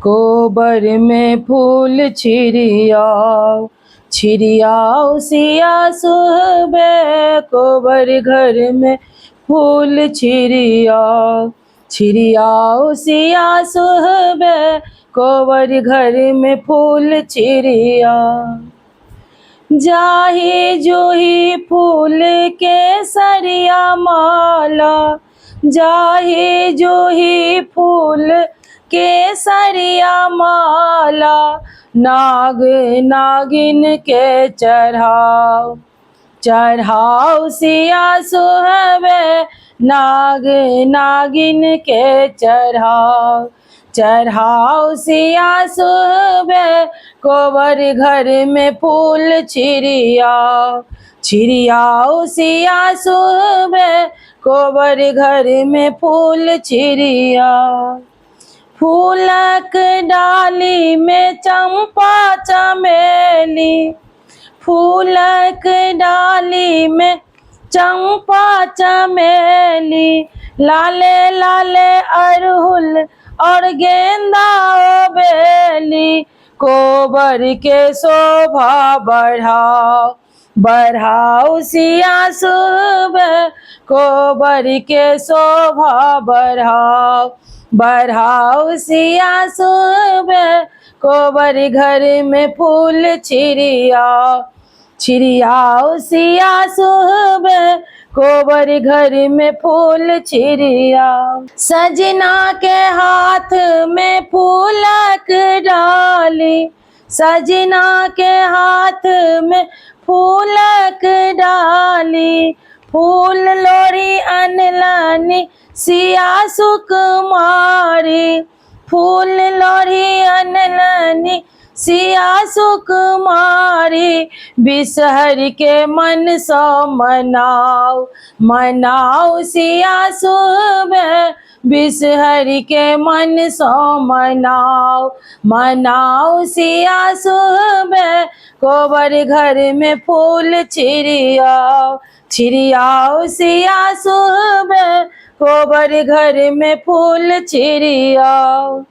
कोबर में फूल छिड़ियाओ, छिड़ियाओ सिया सुहबे, कोबर घर में फूल छिड़ियाओ, छिड़ियाओ सिया सुहबे, कोबर घर में फूल छिड़ियाओ। जाही जूही फूल के सरिया माला, जाही जूही फूल के सरिया माला, नाग नागिन के चढ़ाओ, चढ़ाओ सिया सुहबे, नाग नागिन के चढ़ाओ, चढ़ाओ सिया सुहबे, कोबर घर में फूल छिड़ियाओ, छिड़ियाओ सिया सुहबे, कोबर घर में फूल छिड़ियाओ। फूलक डाली में चंपा चमेली, फूलक डाली में चंपा चमेली, लाले लाले अड़हुल और गेंदा ओ बेली, कोबर के शोभा बढ़ाओ, बढ़ाओ सिया सुहबे, कोबर के शोभा बढ़ाओ, बढ़ाओ सिया सुहबे, कोबर घर में फूल छिड़ियाओ, छिड़ियाओ सिया सुहबे, कोबर घर में फूल छिड़ियाओ। सजना के हाथ में फूलक डाली, सजना के हाथ में फूलक डाली, फूल लोरी अनलनी सिया सुकुमारी, फूल लोरी अनलनी सिया सुकुमारी, बिसहर के मन सो मनाओ, मनाओ सिया सुहबे, बिसहर के मन सो मनाओ, मनाओ सिया सुहबे, कोबर घर में फूल छिड़ियाओ, छिड़ियाओ सिया सुहबे, कोबर घर में फूल छिड़ियाओ।